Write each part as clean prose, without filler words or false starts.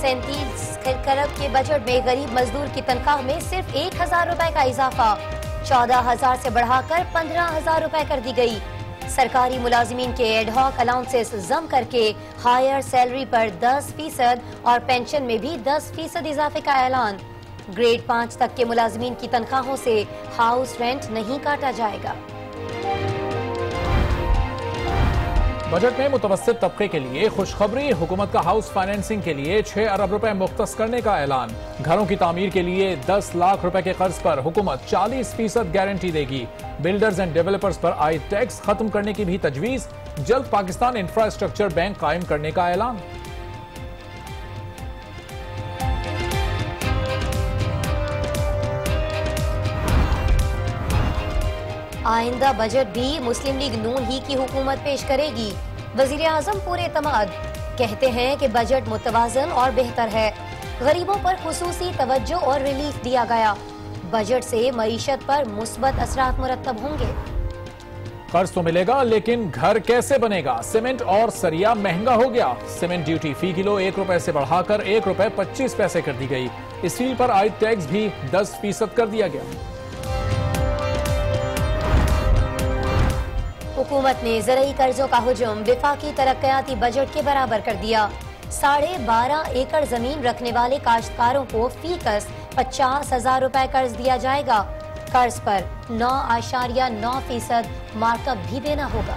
37 खरब के बजट में गरीब मजदूर की तनख्वाह में सिर्फ 1000 रुपए का इजाफा 14,000 से बढ़ाकर 15,000 रुपए कर दी गई। सरकारी मुलाजिमीन के एडहॉक अलाउंसेस जम करके हायर सैलरी पर 10% और पेंशन में भी 10% इजाफे का ऐलान। ग्रेड 5 तक के मुलाजिमीन की तनख्वाहों से हाउस रेंट नहीं काटा जाएगा। बजट में मुतवस्सित तबके के लिए खुशखबरी, हुकूमत का हाउस फाइनेंसिंग के लिए 6 अरब रुपए मुख्तस करने का ऐलान। घरों की तामीर के लिए 10 लाख रुपए के कर्ज पर हुकूमत 40% गारंटी देगी। बिल्डर्स एंड डेवलपर्स पर आयद टैक्स खत्म करने की भी तजवीज। जल्द पाकिस्तान इंफ्रास्ट्रक्चर बैंक कायम करने का ऐलान। आइंदा बजट भी मुस्लिम लीग नून ही की हुकूमत पेश करेगी। वजीर आजम पूरे एतमाद कहते हैं कि बजट मुतवाजन और बेहतर है। गरीबों पर खुसूसी तवज्जो और रिलीफ दिया गया। बजट से मईशत पर मुस्बत असरात मुरत्तब होंगे। कर्ज तो मिलेगा, लेकिन घर कैसे बनेगा? सीमेंट और सरिया महंगा हो गया। सीमेंट ड्यूटी फी किलो 1 रुपए से बढ़ाकर 1 रुपए 25 पैसे कर दी गई। स्टील पर आयद टैक्स भी 10% कर दिया गया। हुकूमत ने ज़रई कर्जों का हुजूम विफाकी तरक्याती बजट के बराबर कर दिया। 12.5 एकड़ जमीन रखने वाले काश्तकारों को फीकस 50,000 रुपए कर्ज दिया जाएगा। कर्ज पर 9.9% मार्कअप भी देना होगा।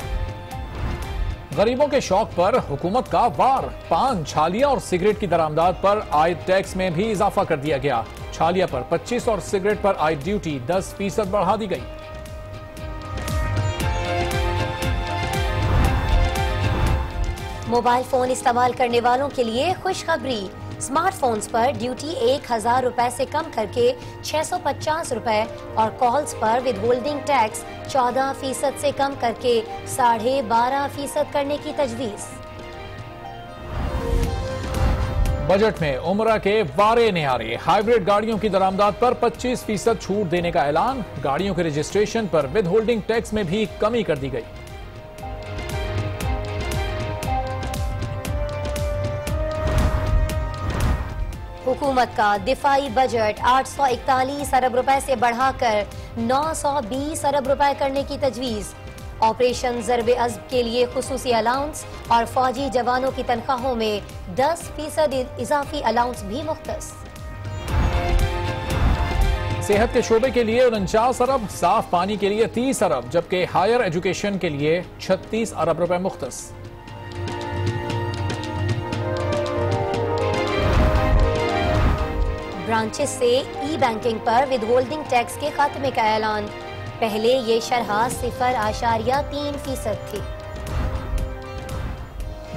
गरीबों के शौक पर हुकूमत का वार। पान, छालिया और सिगरेट की दरामदाद पर आयद टैक्स में भी इजाफा कर दिया गया। छालिया पर 25 और सिगरेट पर आयद ड्यूटी 10% बढ़ा दी गई। मोबाइल फोन इस्तेमाल करने वालों के लिए खुशखबरी। स्मार्टफोन्स पर ड्यूटी 1000 रुपए से कम करके 650 रुपए और कॉल्स पर विदहोल्डिंग टैक्स 14% से कम करके 12.5% करने की तजवीज। बजट में उम्रा के वारे न्यारे। हाइब्रिड गाड़ियों की दरामदाद पर 25% छूट देने का ऐलान। गाड़ियों के रजिस्ट्रेशन पर विदहोल्डिंग टैक्स में भी कमी कर दी गई। हुकूमत का दिफाई बजट 841 अरब रुपए से बढ़ाकर 920 अरब रुपए करने की तजवीज। ऑपरेशन ज़रबे अज़्ब के लिए खुसूसी अलाउंस और फौजी जवानों की तनख्वाहों में 10% इजाफी अलाउंस भी मुख्तस। सेहत के शोबे के लिए 49 अरब, साफ पानी के लिए 30 अरब, जबकि हायर एजुकेशन के लिए 36 अरब रुपए मुख्तस। ब्रांचेस से ई बैंकिंग पर विदहोल्डिंग टैक्स के खात्मे का ऐलान। पहले ये शरह 0.3% थी।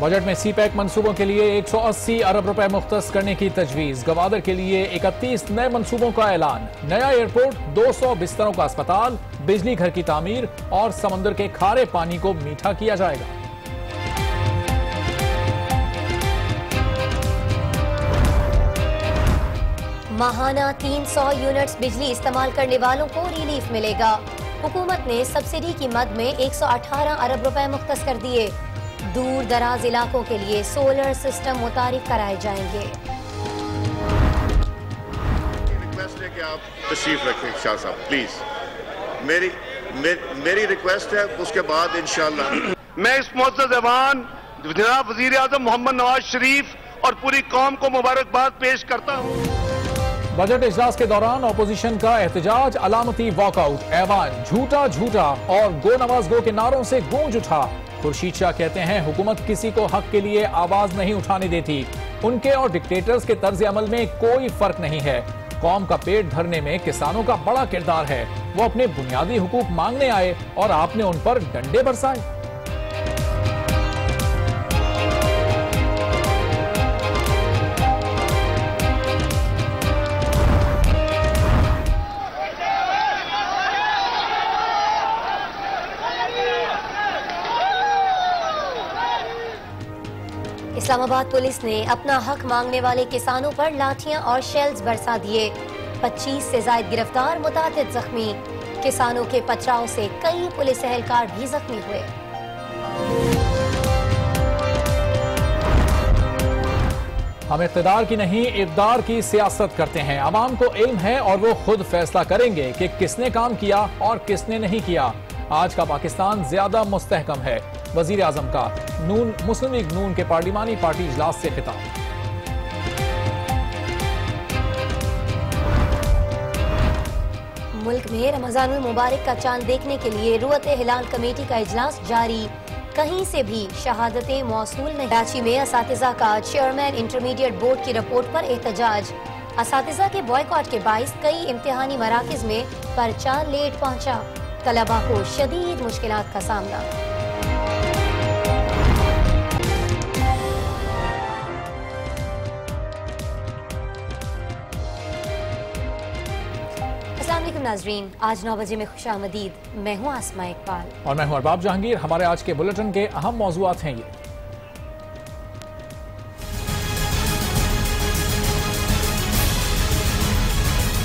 बजट में सीपैक मंसूबों के लिए 180 अरब रुपए मुख्तस करने की तजवीज। गवादर के लिए 31 नए मंसूबों का ऐलान। नया एयरपोर्ट, 200 बिस्तरों का अस्पताल, बिजली घर की तामीर और समंदर के खारे पानी को मीठा किया जाएगा। माहाना 300 यूनिट्स बिजली इस्तेमाल करने वालों को रिलीफ मिलेगा। हुकूमत ने सब्सिडी की मद में 118 अरब रुपए मुख्तस कर दिए। दूर दराज इलाकों के लिए सोलर सिस्टम मुतारिफ कराए जाएंगे। रिक्वेस्ट है कि आप तशरीफ रखें शाह साहब, प्लीज। मेरी रिक्वेस्ट है, उसके बाद इंशाल्लाह मैं इस मुअज़्ज़ज़ ऐवान जनाब वज़ीर आज़म मोहम्मद नवाज शरीफ और पूरी कौम को मुबारकबाद पेश करता हूँ। बजट इजलास के दौरान अपोजिशन का एहतजाज, अलामती वॉकआउट, ऐवान झूठा झूठा और गो नवाज गो के नारों से गूंज उठा। खुर्शीद शाह कहते हैं हुकूमत किसी को हक के लिए आवाज नहीं उठाने देती। उनके और डिक्टेटर्स के तर्ज अमल में कोई फर्क नहीं है। कौम का पेट भरने में किसानों का बड़ा किरदार है। वो अपने बुनियादी हुकूक मांगने आए और आपने उन पर डंडे बरसाए। इस्लामाबाद पुलिस ने अपना हक मांगने वाले किसानों पर लाठियां और शेल्स बरसा दिए। 25 से ज्यादा गिरफ्तार, मुतादिद जख्मी। किसानों के पथराव से कई पुलिस एहलकार भी जख्मी हुए। हम इक़्तिदार की नहीं, इक़्तिदार की सियासत करते हैं। अवाम को इल्म है और वो खुद फैसला करेंगे कि किसने काम किया और किसने नहीं किया। आज का पाकिस्तान ज्यादा मुस्तहकम है। वजीर आजम का नून मुस्लिम लीग नून के पार्लिमानी पार्टी इजलास से खिताब। मुल्क में रमजानुल मुबारक का चांद देखने के लिए रुअते हिलाल कमेटी का इजलास जारी। कहीं से भी शहादतें मौसूल नहीं। कराची में असातिज़ा का चेयरमैन इंटरमीडिएट बोर्ड की रिपोर्ट पर एहतजाज। असातिज़ा के बॉयकॉट के बाइस कई इम्तिहानी मराकिज में पर्चा लेट पहुंचा। तलबा को शदीद मुश्किलात का सामना। नाजरीन, आज 9 बजे में खुशामदीद। मैं हूँ आसमा इकबाल और मैं हूँ अरबाब जहांगीर। हमारे आज के बुलेटिन के अहम मौज़ूआत हैं ये।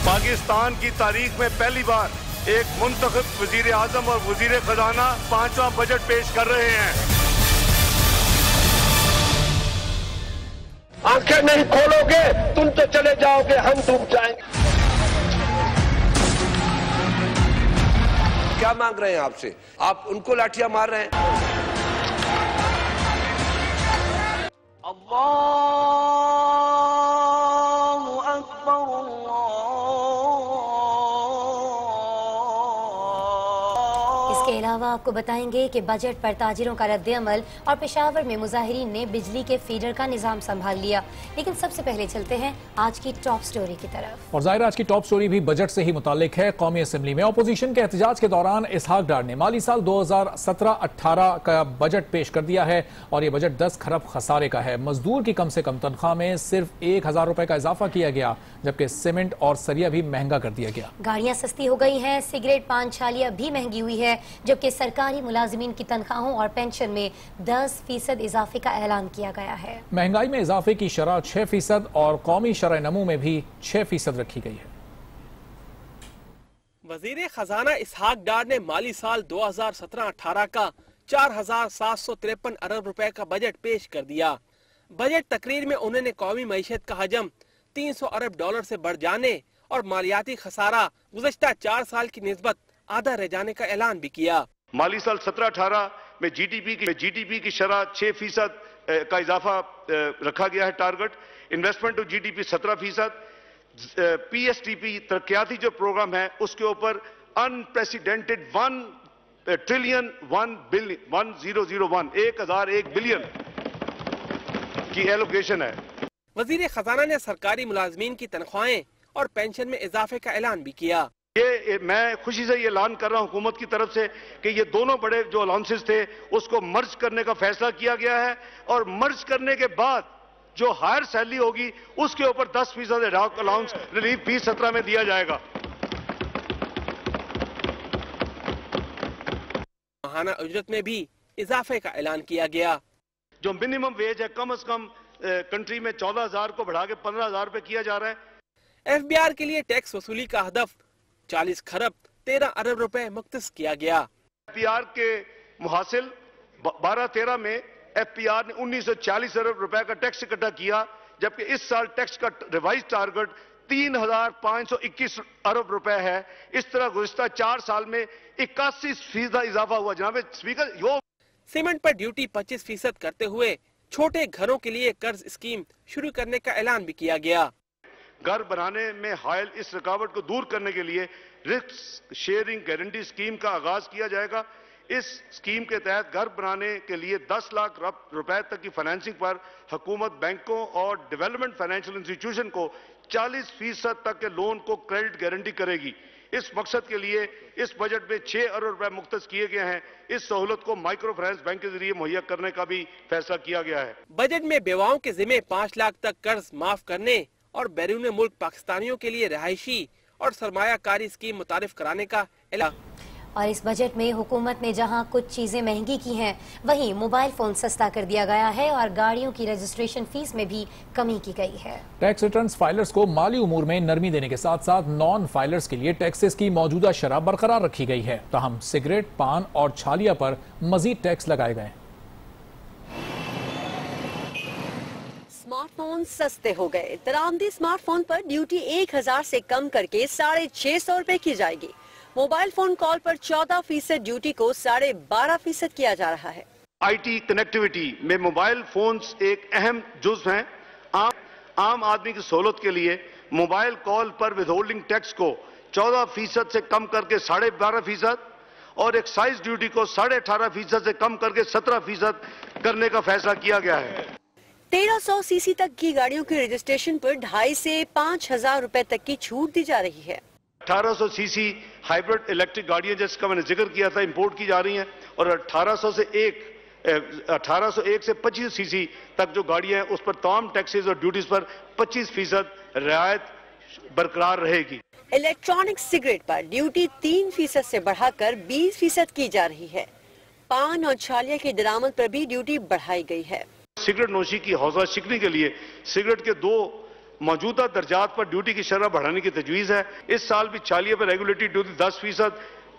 पाकिस्तान की तारीख में पहली बार एक मुंतखब वजीर आजम और वजीर खजाना 5वां बजट पेश कर रहे हैं। आंखें नहीं खोलोगे तुम तो चले जाओगे, हम डूब जाएंगे। क्या मांग रहे हैं आपसे? आप उनको लाठियां मार रहे हैं। अल्लाहु अकबर, इसके अलावा आपको बताएंगे कि बजट पर ताजिरों का रद्द-ए-अमल और पेशावर में मुजाहिरीन ने बिजली के फीडर का निजाम संभाल लिया। लेकिन सबसे पहले चलते हैं आज की टॉप स्टोरी की तरफ। और जाहिर आज की टॉप स्टोरी भी बजट से ही मुतालिक है। कौमी असेंबली में अपोजिशन के एहतजाज के दौरान इसहाक डार ने माली साल 2017-18 का बजट पेश कर दिया है और ये बजट 10 खरब खसारे का है। मजदूर की कम से कम तनख्वाह में सिर्फ 1000 रुपए का इजाफा किया गया, जबकि सीमेंट और सरिया भी महंगा कर दिया गया। गाड़ियां सस्ती हो गई हैं, सिगरेट पान छालियां भी महंगी हुई है, जबकि सरकारी मुलाजिमीन की तनख्वाहों और पेंशन में 10% इजाफे का ऐलान किया गया है। महंगाई में इजाफे की शरह 6% और कौमी शरह नमू में भी 6% रखी गई है। वजीर खजाना इसहाक डार ने माली साल 2017-18 का 4753 अरब रुपए का बजट पेश कर दिया। बजट तकरीर में उन्होंने कौमी मईशत का हजम 300 अरब डॉलर से बढ़ जाने और मालियाती खसारा गुज़श्ता 4 साल की निस्बत आधा रह जाने का ऐलान भी किया। माली साल 17-18 में जीडीपी की शरह 6% का इजाफा रखा गया है target. Investment to GDP 17%। PSDP तरक्याती जो प्रोग्राम है उसके ऊपर अनप्रेसिडेंटेड 1 ट्रिलियन 1001 बिलियन की एलोकेशन है। वजीर खजाना ने सरकारी मुलाजमीन की तनख्वाहें और पेंशन में इजाफे का ऐलान भी किया। ये मैं खुशी से ये ऐलान कर रहा हूं हुकूमत की तरफ से कि ये दोनों बड़े जो अलाउंसेस थे उसको मर्ज करने का फैसला किया गया है और मर्ज करने के बाद जो हायर सैलरी होगी उसके ऊपर 10% अलाउंस रिलीफ 2017 में दिया जाएगा। माहाना उजरत में भी इजाफे का ऐलान किया गया। जो मिनिमम वेज है कम से कम कंट्री में 14,000 को बढ़ा के 15,000 रुपए किया जा रहा है। एफबीआर के लिए टैक्स वसूली का हदफ 40 खरब 13 अरब रुपए मुख्तस किया गया। एफपीआर के मुहासिल 12-13 में एफपीआर ने 1940 अरब रुपए का टैक्स इकट्ठा किया, जबकि इस साल टैक्स का रिवाइज टारगेट 3,521 अरब रुपए है। इस तरह गुज़िश्ता 4 साल में 81% इजाफा हुआ। जनाब स्पीकर, यो सीमेंट पर ड्यूटी 25% करते हुए छोटे घरों के लिए कर्ज स्कीम शुरू करने का ऐलान भी किया गया। घर बनाने में हायल इस रुकावट को दूर करने के लिए रिस्क शेयरिंग गारंटी स्कीम का आगाज किया जाएगा। इस स्कीम के तहत घर बनाने के लिए 10 लाख रुपए तक की फाइनेंसिंग पर हुकूमत बैंकों और डेवलपमेंट फाइनेंशियल इंस्टीट्यूशन को 40% तक के लोन को क्रेडिट गारंटी करेगी। इस मकसद के लिए इस बजट में 6 अरब रुपए मुख्तस किए गए हैं। इस सहूलत को माइक्रो फाइनेंस बैंक के जरिए मुहैया करने का भी फैसला किया गया है। बजट में बेवाओं के जिम्मे 5 लाख तक कर्ज माफ करने और बैरून मुल्क पाकिस्तानियों के लिए रिहायशी और सरमायाकारी स्कीम मुतारिफ कराने का ऐलान। और इस बजट में हुकूमत ने जहां कुछ चीजें महंगी की हैं, वहीं मोबाइल फोन सस्ता कर दिया गया है और गाड़ियों की रजिस्ट्रेशन फीस में भी कमी की गई है। टैक्स रिटर्न्स फाइलर्स को माली उमूर में नरमी देने के साथ साथ नॉन फाइलर्स के लिए टैक्सेस की मौजूदा शरह बरकरार रखी गई है। ताहम सिगरेट, पान और छालिया पर मजीद टैक्स लगाए गए। स्मार्टफोन सस्ते हो गए। दरामदी स्मार्टफोन पर ड्यूटी 1000 से कम करके 650 रुपए की जाएगी। मोबाइल फोन कॉल पर 14% ड्यूटी को 12.5% किया जा रहा है। आईटी कनेक्टिविटी में मोबाइल फोन्स एक अहम जुज़ हैं। आम आदमी की सहूलत के लिए मोबाइल कॉल पर विदहोल्डिंग टैक्स को 14% से कम करके 12.5% और एक्साइज ड्यूटी को 18.5% से कम करके 17% करने का फैसला किया गया है। 1300 सीसी तक की गाड़ियों के रजिस्ट्रेशन पर 2500 से 5000 रुपए तक की छूट दी जा रही है। 1800 सीसी हाइब्रिड इलेक्ट्रिक गाड़ियां जिसका मैंने जिक्र किया था इंपोर्ट की जा रही हैं और 1801 से 25 सीसी तक जो गाड़ियां हैं उस पर तमाम टैक्सेस और ड्यूटीज पर 25% रियायत बरकरार रहेगी। इलेक्ट्रॉनिक सिगरेट पर ड्यूटी 3% से बढ़ाकर 20% की जा रही है। पान और छालिया की दरामद पर भी ड्यूटी बढ़ाई गई है। सिगरेट नोशी की हौसला शिकनी के लिए सिगरेट के 2 मौजूदा दर्जात पर ड्यूटी की शरह बढ़ाने की तजवीज है। इस साल भी छालिया पर रेगुलेटरी ड्यूटी 10%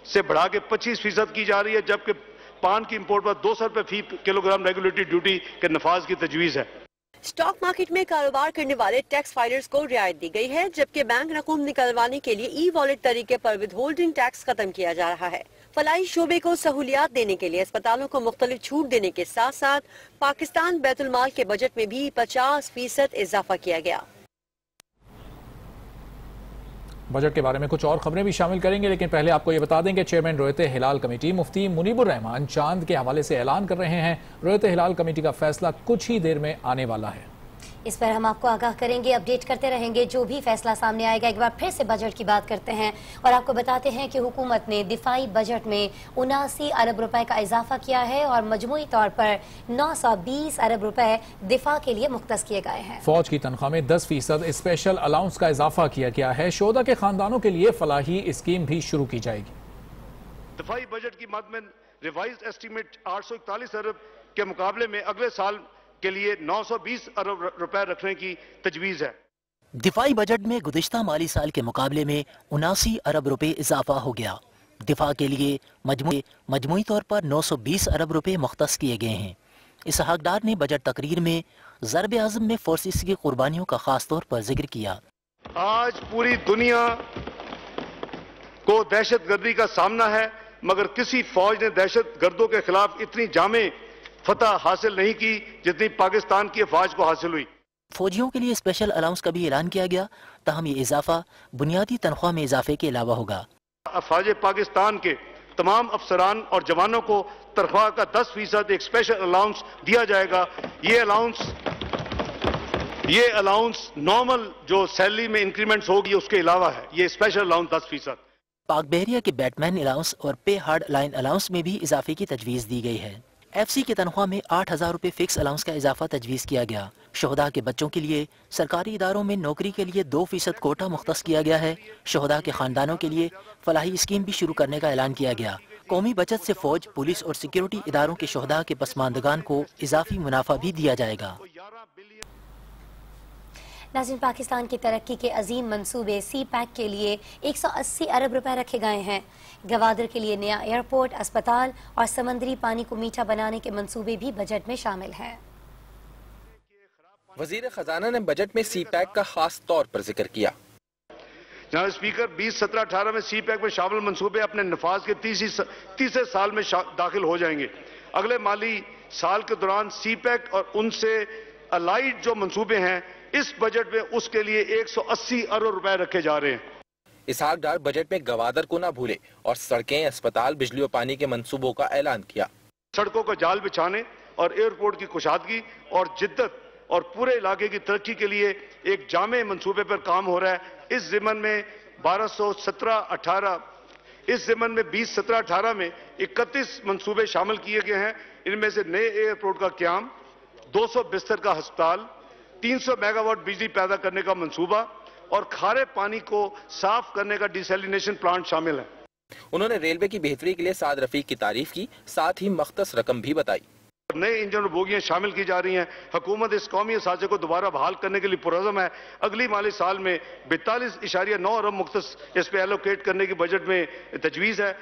से बढ़ा के 25% की जा रही है, जबकि पान की इंपोर्ट पर 200 रुपए फी किलोग्राम रेगुलेटरी ड्यूटी के नफाज की तजवीज है। स्टॉक मार्केट में कारोबार करने वाले टैक्स फाइलर्स को रियायत दी गई है, जबकि बैंक रकम निकलवाने के लिए ई वॉलेट तरीके पर विदहोल्डिंग टैक्स खत्म किया जा रहा है। फलाही शोबे को सहूलियात देने के लिए अस्पतालों को मुख्तलिफ छूट देने के साथ साथ पाकिस्तान बैतुल माल के बजट में भी 50% इजाफा किया गया। बजट के बारे में कुछ और खबरें भी शामिल करेंगे, लेकिन पहले आपको ये बता दें कि चेयरमैन रोयते हिलाल कमेटी मुफ्ती मुनीबुर रहमान चांद के हवाले से ऐलान कर रहे हैं। रोयते हिलाल कमेटी का फैसला कुछ ही देर में आने वाला है। इस पर हम आपको आगाह करेंगे, अपडेट करते रहेंगे जो भी फैसला सामने आएगा। एक बार फिर से बजट की बात करते हैं और आपको बताते हैं कि हुकूमत ने दिफाई बजट में 79 अरब रुपए का इजाफा किया है और मजमूई तौर पर 920 अरब रुपए दिफा के लिए मुख्तस किए गए हैं। फौज की तनख्वाह में 10% स्पेशल अलाउंस का इजाफा किया गया है। शोहदा के खानदानों के लिए फलाही स्कीम भी शुरू की जाएगी। दिफाई बजट की मद में रिवाइज एस्टीमेट 841 अरब के मुकाबले में अगले साल के लिए 920 अरब रुपए रखने की तजवीज है। दिफाई बजट में गुज़िश्ता माली साल के मुकाबले में 79 अरब रुपए इजाफा हो गया। दिफा के लिए मजमूई तौर पर 920 अरब रुपए मुख्तस किए गए हैं। इसहाक डार ने बजट तकरीर में ज़रब आज़म में फोर्सेस की कुर्बानियों का खास तौर पर जिक्र किया। आज पूरी दुनिया को दहशत गर्दी का सामना है, मगर किसी फौज ने दहशत गर्दों के खिलाफ इतनी जामे फतह हासिल नहीं की जितनी पाकिस्तान की फौज को हासिल हुई। फौजियों के लिए स्पेशल अलाउंस का भी ऐलान किया गया, ताहम ये इजाफा बुनियादी तनख्वाह में इजाफे के अलावा होगा। फौज पाकिस्तान के तमाम अफसरान और जवानों को तनख्वाह का 10% एक स्पेशल अलाउंस दिया जाएगा। ये अलाउंस नॉर्मल जो सैलरी में इंक्रीमेंट्स होगी उसके अलावा है। ये स्पेशल अलाउंस 10%। पाक बहरिया के बैटमैन अलाउंस और पे हार्ड लाइन अलाउंस में भी इजाफे की तजवीज दी गई है। FC की तनख्वाह में 8000 रुपए फिक्स अलाउंस का इजाफा तजवीज किया गया। शोहदा के बच्चों के लिए सरकारी इदारों में नौकरी के लिए 2% कोटा मुख्तस किया गया है। शोहदा के खानदानों के लिए फलाही स्कीम भी शुरू करने का ऐलान किया गया। कौमी बचत से फौज, पुलिस और सिक्योरिटी इदारों के शोहदा के पसमानदगान को इजाफी मुनाफा भी दिया जाएगा। नाज़रीन, पाकिस्तान की तरक्की के अजीम मंसूबे CPEC के लिए 180 अरब रुपए रखे गए हैं। गवादर के लिए नया एयरपोर्ट, अस्पताल और समंदरी पानी को मीठा बनाने के मंसूबे भी बजट में शामिल हैं। वजीर खजाना ने बजट में CPEC का खास तौर पर जिक्र किया। जनाब स्पीकर, 2017-18 में CPEC में शामिल मंसूबे अपने नफाज के तीसरे साल में दाखिल हो जाएंगे। अगले माली साल के दौरान CPEC और उनसे अलाइड जो मंसूबे हैं इस बजट में उसके लिए 180 अरब रुपए रखे जा रहे हैं। इसहाक डार बजट में गवादर को ना भूले और सड़कें, अस्पताल, बिजली और पानी के मंसूबों का ऐलान किया। सड़कों का जाल बिछाने और एयरपोर्ट की कुशादगी और जिद्दत और पूरे इलाके की तरक्की के लिए एक जामे मंसूबे पर काम हो रहा है। इस ज़िमन में 2017-18 में 31 मंसूबे शामिल किए गए हैं। इनमें से नए एयरपोर्ट का क्याम, 200 बिस्तर का अस्पताल, 300 मेगावाट बिजली पैदा करने का मंसूबा और खारे पानी को साफ करने का डिसैलिनेशन प्लांट शामिल है। उन्होंने रेलवे की बेहतरी के लिए साद रफीक की तारीफ की, साथ ही मख्तस रकम भी बताई। नए इंजन और बोगियां शामिल की जा रही हैं। हुकूमत इस कौमी असासे को दोबारा बहाल करने के लिए पुरज़म है। अगली माली साल में 42.9 अरब मुख्तस इस पे एलोकेट करने की बजट में तजवीज़ है।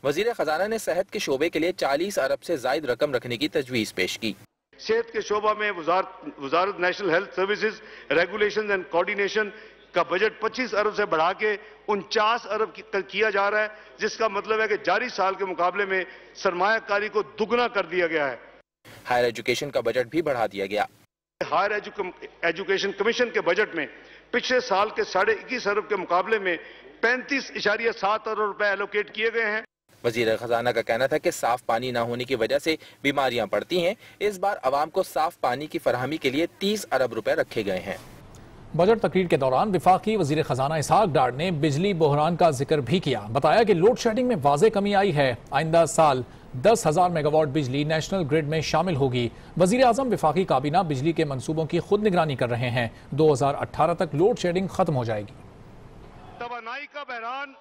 वजीर खजाना ने सेहत के शोबे के लिए 40 अरब से जायद रकम रखने की तजवीज़ पेश की। सेहत के शोबा में वजारत national health services regulation and coordination का बजट 25 अरब से बढ़ा के 49 अरब किया जा रहा है, जिसका मतलब है कि जारी साल के मुकाबले में सरमायाकारी को दुगना कर दिया गया है। हायर एजुकेशन का बजट भी बढ़ा दिया गया। हायर एजुकेशन कमीशन के बजट में पिछले साल के 21.5 अरब के मुकाबले में 35.7 अरब रुपए एलोकेट किए गए हैं। वजीर खजाना का कहना था कि साफ पानी न होने की वजह से बीमारियां बढ़ती हैं। इस बार आवाम को साफ पानी की फराहमी के लिए 30 अरब रुपए रखे गए हैं। बजट तकरीर के दौरान वफाकी वजीर खजाना इसहाक डार ने बिजली बहरान का जिक्र भी किया। बताया कि लोड शेडिंग में वाज़े कमी आई है। आइंदा साल 10,000 मेगावाट बिजली नेशनल ग्रिड में शामिल होगी। वजीर आजम वफाकी काबीना बिजली के मंसूबों की खुद निगरानी कर रहे हैं। 2018 तक लोड शेडिंग खत्म हो जाएगी। तवानाई का बहरान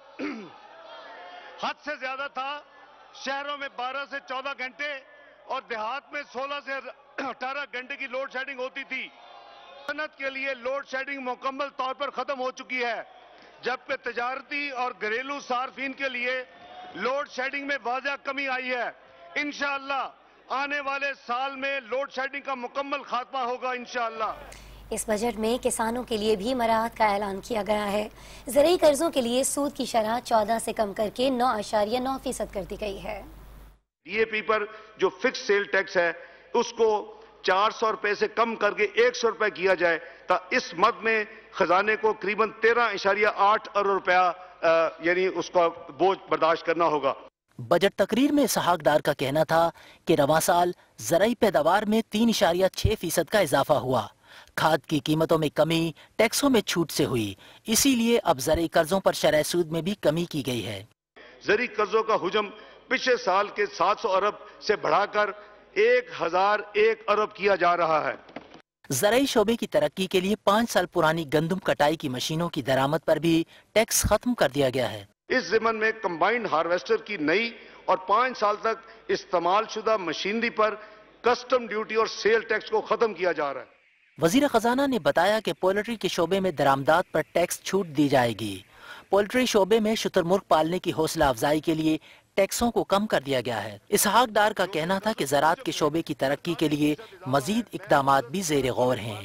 हद से ज्यादा था। शहरों में 12 से 14 घंटे और देहात में 16 से 18 घंटे की लोड शेडिंग होती थी। सनत के लिए लोड शेडिंग मुकम्मल तौर पर खत्म हो चुकी है, जबकि तजारती और घरेलू सार्फिन के लिए लोड शेडिंग में वाज़ह कमी आई है। इंशाअल्लाह आने वाले साल में लोड शेडिंग का मुकम्मल खात्मा होगा इंशाअल्लाह। इस बजट में किसानों के लिए भी मराहत का ऐलान किया गया है। ज़रूरी कर्जों के लिए सूद की शरह 14 से कम करके 9.9% कर दी गई है। डीएपी पर जो फिक्स सेल टैक्स है उसको 400 रुपए से कम करके 100 रुपए किया जाए, तो इस मद में खजाने को करीबन 13.8 अरब रुपया यानी उसका बोझ बर्दाश्त करना होगा। बजट तकरीर में इसहाक डार का कहना था कि रवां साल ज़राई पैदावार में 3.6% का इजाफा हुआ। खाद की कीमतों में कमी टैक्सों में छूट से हुई, इसीलिए अब ज़राई कर्जों पर शरह सूद में भी कमी की गई है। ज़राई कर्जों का हुजम पिछले साल के 700 अरब से बढ़ाकर 1001 अरब किया जा रहा है। ज़राई शोबे की तरक्की के लिए 5 साल पुरानी गंदम कटाई की मशीनों की दरामद पर भी टैक्स खत्म कर दिया गया है। इस ज़िमन में कंबाइंड हार्वेस्टर की नई और 5 साल तक इस्तेमाल शुदा मशीनरी पर कस्टम ड्यूटी और सेल टैक्स को खत्म किया जा रहा है। वजीर खजाना ने बताया कि पोल्ट्री के शोबे में दरामदात पर टैक्स छूट दी जाएगी। पोल्ट्री शोबे में शुतुरमुर्ग पालने की हौसला अफजाई के लिए टैक्सों को कम कर दिया गया है। इसहाक डार का कहना था कि ज़राअत के शोबे की तरक्की के लिए मजीद इक़दामात भी ज़ेर गौर हैं।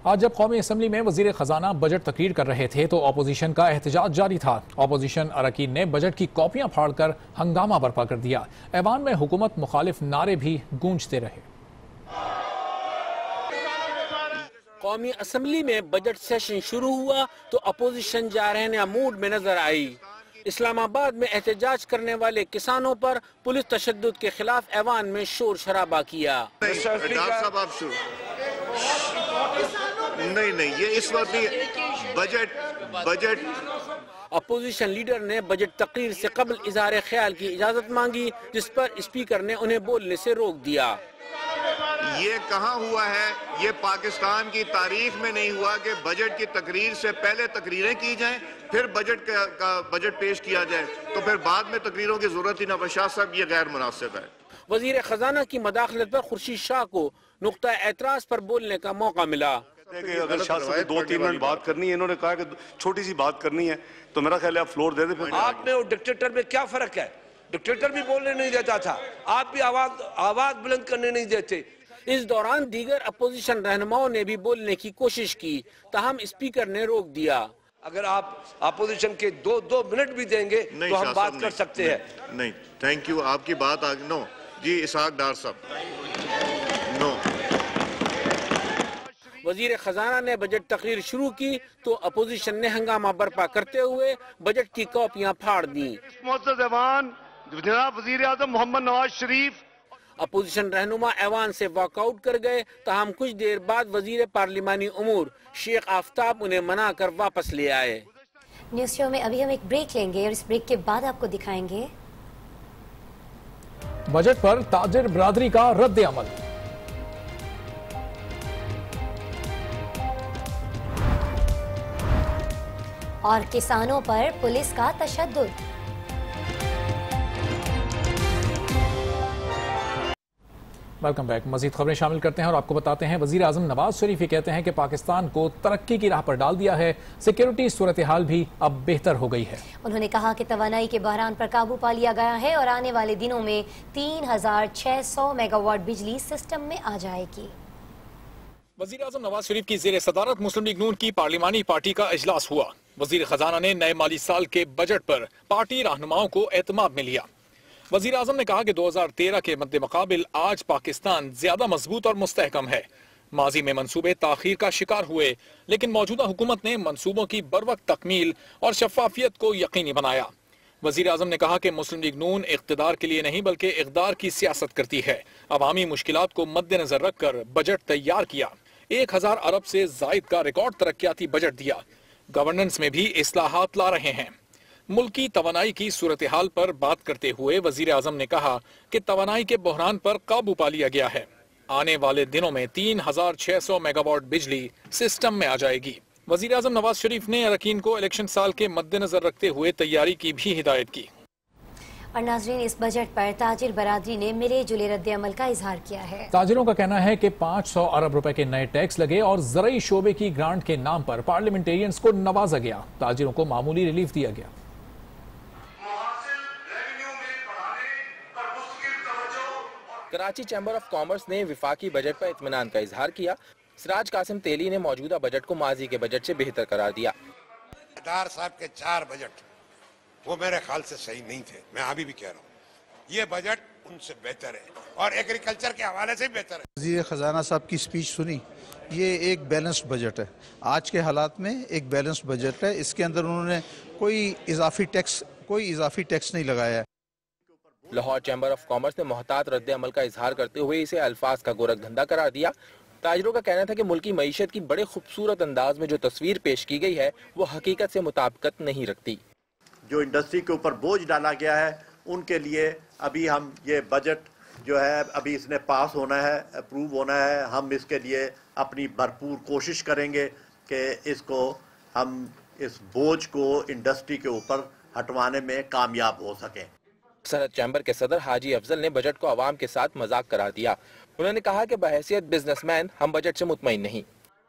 आज जब कौमी असम्बली में वजीर खजाना बजट तकरीर कर रहे थे तो अपोजिशन का एहतजाज जारी था। अपोजिशन अरकान ने बजट की कॉपियां फाड़कर हंगामा बर्पा कर दिया। ऐवान में हुकूमत मुखालिफ नारे भी गूंजते रहे। कौमी असम्बली में बजट सेशन शुरू हुआ तो अपोजिशन जारहाना मूड में नजर आई। इस्लामाबाद में एहतजाज करने वाले किसानों पर पुलिस तशद्दुद के खिलाफ ऐवान में शोर शराबा किया। नहीं, ये इस वक्त नहीं। बजट अपोजिशन लीडर ने बजट तकरीर से कबल इजहार ख्याल की इजाजत मांगी, जिस पर स्पीकर ने उन्हें बोलने से रोक दिया। ये कहाँ हुआ है, ये पाकिस्तान की तारीख में नहीं हुआ कि बजट की तकरीर से पहले तकरीरें की जाएं, फिर बजट पेश किया जाए, तो फिर बाद में तकरीरों की जरूरत ही ना। बशार साहब, ये गैर मुनासिब है। वजीर खजाना की मदाखलत पर खुर्शीद शाह को नुक्ता एतराज पर बोलने का मौका मिला। अगर शाह साहब 2-3 मिनट बात करनी है, इन्होंने कहा कि छोटी सी बात करनी है, तो मेरा ख्याल है आप फ्लोर दे दें। आप में और डिक्टेटर में क्या फर्क है? डिक्टेटर भी बोलने नहीं देता था, आप भी आवाज बुलंद करने नहीं देते। इस दौरान दीगर अपोजिशन रहनुमाओं ने भी बोलने की कोशिश की, ताहम स्पीकर ने रोक दिया। अगर आप अपोजिशन के 2 मिनट भी देंगे तो हम बात कर सकते हैं। नहीं, थैंक यू, आपकी बात नो जी। इसहाक डार साहब, नो। वजीर खजाना ने बजट तकरीर शुरू की तो अपोजिशन ने हंगामा बर्पा करते हुए बजट की कॉपियां फाड़ दी। जनाब वजीर आजम मोहम्मद नवाज शरीफ अपोजिशन रहनुमा ऐवान से वॉकआउट कर गए, ताहम कुछ देर बाद वजीर पार्लिमानी उमूर शेख आफ्ताब उन्हें मना कर वापस ले आए। न्यूज शो में अभी हम एक ब्रेक लेंगे और इस ब्रेक के बाद आपको दिखाएंगे बजट पर ताजिर बरादरी का रद्द अमल। और किसानों पर पुलिस का तशद्दुद। Welcome back. मजीद खबरें शामिल करते हैं और आपको बताते हैं वजीर आजम नवाज शरीफ ये कहते हैं कि पाकिस्तान को तरक्की की राह पर डाल दिया है, सिक्योरिटी सूरत हाल भी अब बेहतर हो गई है। उन्होंने कहा कि तवानाई के बहरान पर काबू पा लिया गया है और आने वाले दिनों में 3600 मेगावाट बिजली सिस्टम में आ जाएगी। वजीर आजम नवाज शरीफ की जेर सदारत मुस्लिम लीग नून की पार्लिमानी पार्टी का इजलास हुआ। वजीर खजाना ने नए माली साल के बजट पर पार्टी रहनुमाओं को एतमाद में लिया। वजीर आजम ने कहा कि 2013 के मद्दे मुकाबिल आज पाकिस्तान ज्यादा मजबूत और मुस्तहकम है। माजी में मंसूबे ताखीर का शिकार हुए, लेकिन मौजूदा हुकूमत ने मंसूबों की बरवक्त तकमील और शफाफियत को यकीनी बनाया। वजीर आजम ने कहा कि मुस्लिम लीग नून इख्तिदार के लिए नहीं बल्कि इक़दार की सियासत करती है। अवामी मुश्किलात को मद्देनजर रखकर बजट तैयार किया। 1000 अरब से जायद का रिकॉर्ड तरक्याती बजट दिया। गवर्नेंस में भी इस्लाहात ला रहे हैं। मुल्की तवानाई की सूरत हाल पर बात करते हुए वजीर आजम ने कहा कि तवानाई के बहरान पर काबू पा लिया गया है। आने वाले दिनों में 3600 मेगावाट बिजली सिस्टम में आ जाएगी। वजीर आजम नवाज शरीफ ने अरकान को इलेक्शन साल के मद्देनजर रखते हुए तैयारी की भी हिदायत की। और नाज़रीन, इस बजट पर ताजिर बरादरी ने मिले जुले रद्द अमल का इजहार किया है। ताजिरों का कहना है कि 500 अरब रुपए के नए टैक्स लगे और ज़रई शोबे की ग्रांट के नाम पर पार्लियामेंटेरियंस को नवाजा गया। ताजिरों को मामूली रिलीफ दिया गया। कराची चैम्बर ऑफ कॉमर्स ने विफाकी बजट पर इत्मीनान का इजहार किया। सिराज कासिम तेली ने मौजूदा बजट को माजी के बजट से बेहतर करार दिया। डार साहब के 4 बजट वो मेरे ख्याल से सही नहीं थे। मैं अभी भी कह रहा हूँ ये बजट उनसे बेहतर है और एग्रीकल्चर के हवाले से बेहतर है। वज़ीर खजाना साहब की स्पीच सुनी, ये एक बैलेंस्ड बजट है। आज के हालात में एक बैलेंस्ड बजट है। इसके अंदर उन्होंने कोई इजाफी टैक्स नहीं लगाया है। लाहौर चैम्बर ऑफ कॉमर्स ने मोहतात रद्द अमल का इजहार करते हुए इसे अल्फाज का गोरख धंधा करार दिया। ताजिरों का कहना था कि मुल्की मईशत की बड़े खूबसूरत अंदाज में जो तस्वीर पेश की गई है वो हकीकत से मुताबिकत नहीं रखती। जो इंडस्ट्री के ऊपर बोझ डाला गया है उनके लिए अभी हम ये बजट जो है अभी इसने पास होना है, अप्रूव होना है। हम इसके लिए अपनी भरपूर कोशिश करेंगे कि इसको हम इस बोझ को इंडस्ट्री के ऊपर हटवाने में कामयाब हो सकें। सनत चैम्बर के सदर हाजी अफजल ने बजट को आवाम के साथ मजाक करार दिया। उन्होंने कहा कि बहैसियत बिजनेसमैन हम बजट से मुतमईन नहीं।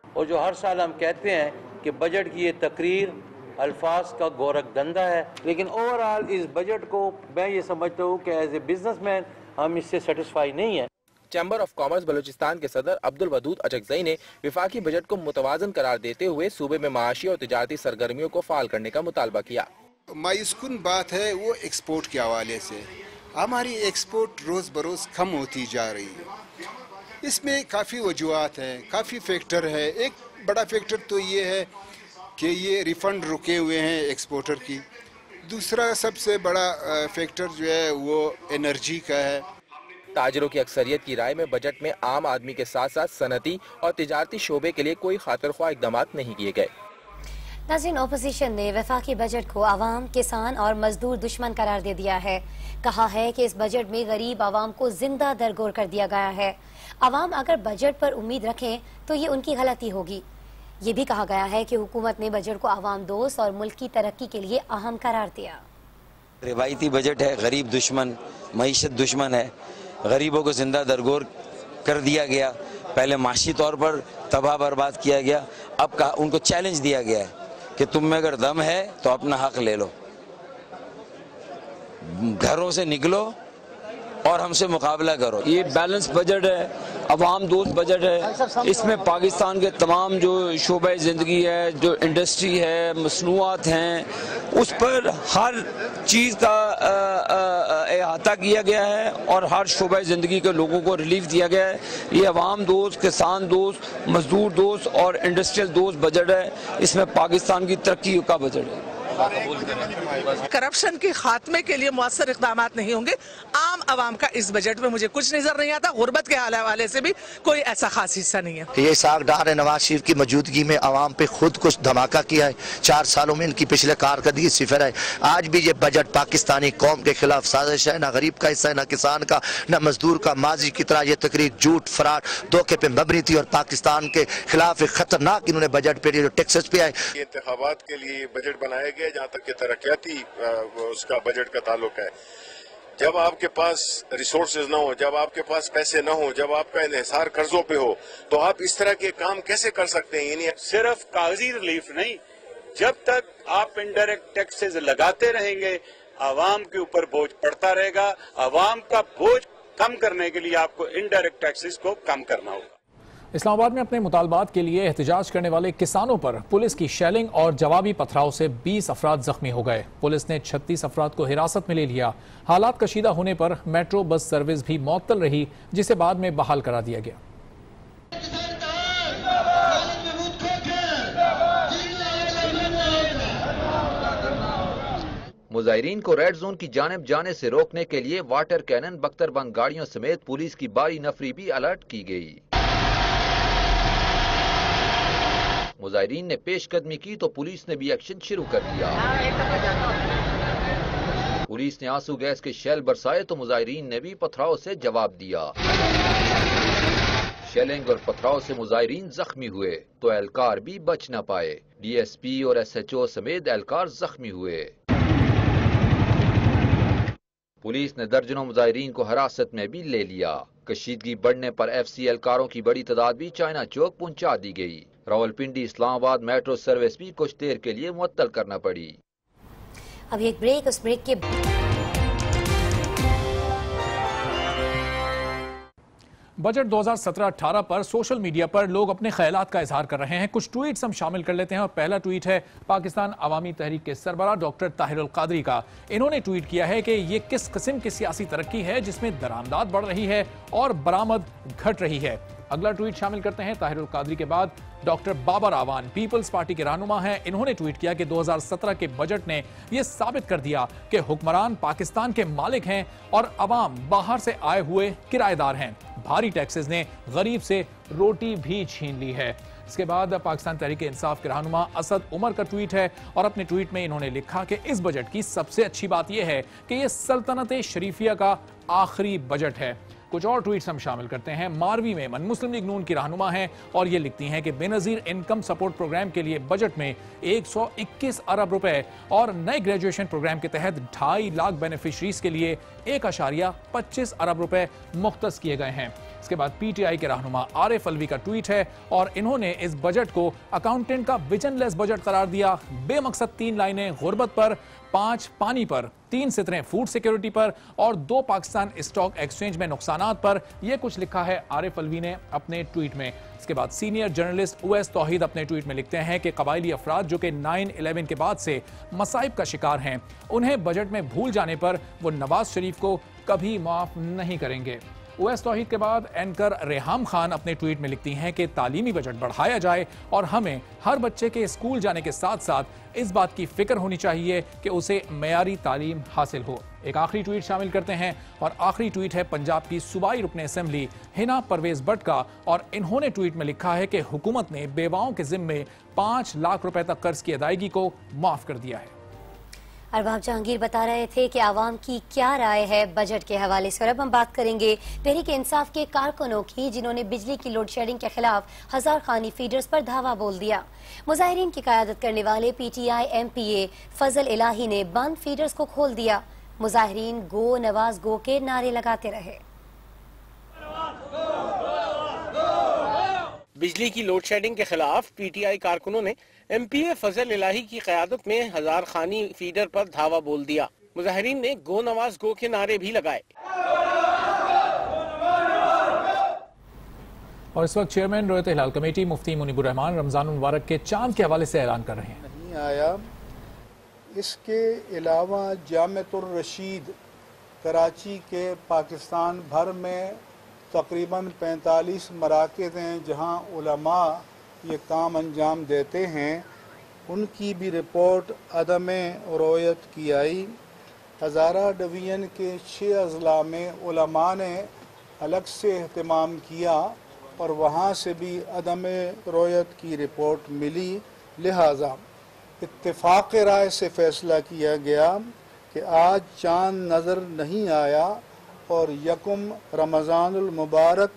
और जो हर साल हम कहते हैं कि बजट की ये तकरीर अल्फाज का गोरख धंधा है, लेकिन ओवरऑल इस बजट को मैं ये समझता हूँ कि एज ए बिजनेसमैन हम इससे सेटिस्फाई नहीं है। चैम्बर ऑफ कॉमर्स बलूचिस्तान के सदर अब्दुल वदूद अचकजई ने विफाकी बजट को मुतवाजन करार देते हुए सूबे में माशी और तिजारती सरगर्मियों को फाल करने का मुतालबा किया। मायूसकुन बात है वो एक्सपोर्ट के हवाले से। हमारी एक्सपोर्ट रोज़ बरोज़ कम होती जा रही है। इसमें काफ़ी वजूहात हैं, काफ़ी फैक्टर है। एक बड़ा फैक्टर तो ये है कि ये रिफ़ंड रुके हुए हैं एक्सपोर्टर की। दूसरा सबसे बड़ा फैक्टर जो है वो एनर्जी का है। ताजिरों की अक्सरियत की राय में बजट में आम आदमी के साथ साथ सनती और तिजारती शोबे के लिए कोई खातिरख्वाह इक़दाम नहीं किए गए। नाज़रीन, ओपोजिशन ने वफाकी बजट को आवाम, किसान और मजदूर दुश्मन करार दे दिया है। कहा है कि इस बजट में गरीब आवाम को जिंदा दरगोर कर दिया गया है। आवाम अगर बजट पर उम्मीद रखें तो ये उनकी गलती होगी। ये भी कहा गया है कि हुकूमत ने बजट को आवाम दोस्त और मुल्क की तरक्की के लिए अहम करार दिया। रिवायती बजट है, गरीब दुश्मन, मईशत दुश्मन है। गरीबों को जिंदा दरगोर कर दिया गया। पहले माशी तौर पर तबाह बर्बाद किया गया। अब उनको चैलेंज दिया गया है कि तुम में अगर दम है तो अपना हक ले लो, घरों से निकलो और हमसे मुकाबला करो। ये बैलेंस बजट है, अवाम दोस्त बजट है। इसमें पाकिस्तान के तमाम जो शोबे ज़िंदगी है, जो इंडस्ट्री है, मसनूआत हैं, उस पर हर चीज़ का अहाता किया गया है और हर शोबे ज़िंदगी के लोगों को रिलीफ दिया गया है। ये अवाम दोस्त, किसान दोस्त, मजदूर दोस्त और इंडस्ट्रियल दोस्त बजट है। इसमें पाकिस्तान की तरक्की का बजट है। करप्शन के खात्मे के लिए मौसर इक़दाम नहीं होंगे। आम आवाम का इस बजट में मुझे कुछ नजर नहीं आता। गुर्बत के हवाले से भी कोई ऐसा खास हिस्सा नहीं है। ये सागदार है नवाज शरीफ की मौजूदगी में आवाम पे खुद कुछ धमाका किया है। 4 सालों में इनकी पिछले कारकर्दगी सिफर है। आज भी ये बजट पाकिस्तानी कौम के खिलाफ साजिश है। ना गरीब का हिस्सा है, ना किसान का, ना मजदूर का। माजी की तरह ये तकरीर झूठ, फराड, धोखे पे मबनी थी और पाकिस्तान के खिलाफ एक खतरनाक इन्होंने बजट पे जो टैक्सेस पे आए। इंतखाबात के लिए बजट बनाया गया जहाँ तक कि तरक्याती उसका बजट का ताल्लुक है। जब आपके पास रिसोर्सेज ना हो, जब आपके पास पैसे ना हो, जब आपका इन्हिसार कर्जों पे हो, तो आप इस तरह के काम कैसे कर सकते हैं? यानी सिर्फ कागजी रिलीफ नहीं, जब तक आप इनडायरेक्ट टैक्सेस लगाते रहेंगे आवाम के ऊपर बोझ पड़ता रहेगा। आवाम का बोझ कम करने के लिए आपको इनडायरेक्ट टैक्सेस को कम करना होगा। इस्लामाबाद में अपने मुतालबात के लिए एहतजाज करने वाले किसानों पर पुलिस की शेलिंग और जवाबी पथराव से 20 अफराद जख्मी हो गए। पुलिस ने 36 अफराद को हिरासत में ले लिया। हालात कशीदा होने पर मेट्रो बस सर्विस भी मुअत्तल रही, जिसे बाद में बहाल करा दिया गया। मुजाहिरीन को रेड जोन की जानिब जाने से रोकने के लिए वाटर कैनन, बख्तरबंद गाड़ियों समेत पुलिस की भारी नफरी भी अलर्ट की गई। मुजाहिरीन ने पेशकदमी की तो पुलिस ने भी एक्शन शुरू कर दिया। पुलिस ने आंसू गैस के शेल बरसाए तो मुजाहिरीन ने भी पथराव से जवाब दिया। शेलिंग और पथराव से मुजाहिरीन जख्मी हुए तो एहलकार भी बच न पाए। DSP और SHO समेत एहलकार जख्मी हुए। पुलिस ने दर्जनों मुजाहिरीन को हिरासत में भी ले लिया। कशीदगी बढ़ने पर FC एहलकारों की बड़ी तादाद भी चाइना चौक पहुंचा दी गई। रावलपिंडी इस्लामाबाद मेट्रो सर्विस भी कुछ देर के लिए मुअत्तल करना पड़ी। अभी एक ब्रेक, उस ब्रेक के बजट 2017-18 पर सोशल मीडिया पर लोग अपने ख्यालात का इजहार कर रहे हैं। कुछ ट्वीट्स हम शामिल कर लेते हैं और पहला ट्वीट है पाकिस्तान अवामी तहरीक के सरबराह डॉक्टर ताहिरुल कादरी का। इन्होंने ट्वीट किया है कि ये किस किस्म की सियासी तरक्की है जिसमें दरामदाद बढ़ रही है और बरामद घट रही है। अगला ट्वीट शामिल करते हैं ताहिरुल कादरी के बाद डॉक्टर बाबर आवान पीपल्स पार्टी के रहनुमा हैं। इन्होंने ट्वीट किया कि 2017 के बजट ने यह साबित कर दिया कि हुक्मरान पाकिस्तान के मालिक हैं और अवाम बाहर से आए हुए किराएदार हैं। भारी टैक्सेस ने गरीब से रोटी भी छीन ली है। इसके बाद पाकिस्तान तहरीक इंसाफ के रहनुमा असद उमर का ट्वीट है और अपने ट्वीट में इन्होंने लिखा कि इस बजट की सबसे अच्छी बात यह है कि यह सल्तनत शरीफिया का आखिरी बजट है। कुछ और ट्वीट्स हम शामिल करते हैं। मारवी में मुस्लिम लीग नून की रहनुमा हैं और ये लिखती हैं कि बेनजीर इनकम सपोर्ट प्रोग्राम के लिए बजट में 121 अरब रुपए और नए ग्रेजुएशन प्रोग्राम के तहत 2.5 लाख बेनिफिशरीज के लिए 1.25 अरब रुपए मुख्तस किए गए हैं। इसके बाद PTI के रहनुमा आरिफ अलवी का ट्वीट है और इन्होंने इस बजट को अकाउंटेंट का विजनलेस बजट करार दिया। बेमकसद 3 लाइनें गुर्बत पर, 5 पानी पर, 3 सितरें फूड सिक्योरिटी पर और 2 पाकिस्तान स्टॉक एक्सचेंज में नुकसानात पर। यह कुछ लिखा है आरिफ अलवी ने अपने ट्वीट में। इसके बाद सीनियर जर्नलिस्ट उवैस तौहीद अपने ट्वीट में लिखते हैं कि कबायली अफराद जो कि 9/11 के बाद से मसाइब का शिकार हैं, उन्हें बजट में भूल जाने पर वो नवाज शरीफ को कभी माफ नहीं करेंगे। उवैस तौहीद के बाद एंकर रेहाम खान अपने ट्वीट में लिखती हैं कि तालीमी बजट बढ़ाया जाए और हमें हर बच्चे के स्कूल जाने के साथ साथ इस बात की फिक्र होनी चाहिए कि उसे मेयारी तालीम हासिल हो। एक आखिरी ट्वीट शामिल करते हैं और आखिरी ट्वीट है पंजाब की सूबाई रुकने असेंबली हिना परवेज भट्ट का और इन्होंने ट्वीट में लिखा है कि हुकूमत ने बेवाओं के जिम्मे 5 लाख रुपए तक कर्ज की अदायगी को माफ कर दिया है। अरबाब जहांगीर बता रहे थे कि आवाम की क्या राय है बजट के हवाले से। और अब हम बात करेंगे तहरीक इंसाफ के कारकुनों की, जिन्होंने बिजली की लोड शेडिंग के खिलाफ 1000 खानी फीडर्स पर धावा बोल दिया। मुजाहिरीन की क़यादत करने वाले PTI MPA फजल इलाही ने बंद फीडर्स को खोल दिया। मुजाहिरीन गो नवाज गो के नारे लगाते रहे। बिजली की लोड शेडिंग के खिलाफ PTI कारकुनों ने MPA फजल इलाही की क़यादत में 1000 खानी फीडर पर धावा बोल दिया। मुजाहिरीन ने गो नवाज गो के नारे भी लगाए। और इस वक्त चेयरमैन रोयत हिलाल कमेटी मुफ्ती मुनीबुर रहमान रमजान मुबारक के चांद के हवाले से ऐलान कर रहे हैं। नहीं आया। इसके अलावा जामिअतुर रशीद कराची के पाकिस्तान भर में तकरीबन 45 मराकज़ हैं जहां उलमा ये काम अंजाम देते हैं। उनकी भी रिपोर्ट अदम रोयत की आई। हज़ारा डिवीज़न के 6 अज़ला में उलमा ने अलग से एहतमाम किया और वहाँ से भी अदम रोयत की रिपोर्ट मिली। लिहाजा इत्तेफाक राय से फ़ैसला किया गया कि आज चाँद नज़र नहीं आया और यकुम रमज़ानुल मुबारक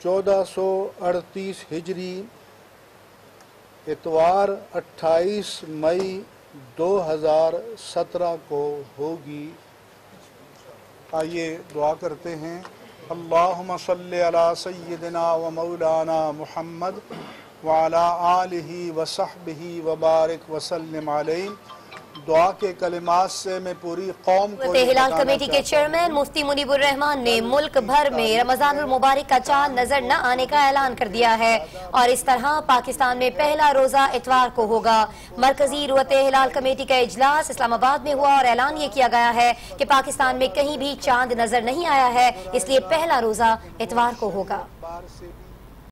1438 हिजरी इतवार 28 मई 2017 को होगी। आइए दुआ करते हैं। अल्लाहुम्मा सल्ली अला सय्यिदिना व मौलाना मुहम्मद व अला आलिहि व सहबिहि व बारिक व सल्लिम अलैहि। दुआ के कलिमात से मैं पूरी कौम को हिलाल कमेटी के चेयरमैन मुफ्ती मुनीबुर रहमान ने मुल्क भर में रमजानुल मुबारक का चांद नजर न आने का ऐलान कर दिया है और इस तरह पाकिस्तान में पहला रोजा इतवार को होगा। मरकजी रुअते हिलाल कमेटी का इजलास इस्लामाबाद में हुआ और ऐलान ये किया गया है कि पाकिस्तान में कहीं भी चांद नजर नहीं आया है, इसलिए पहला रोजा इतवार को होगा।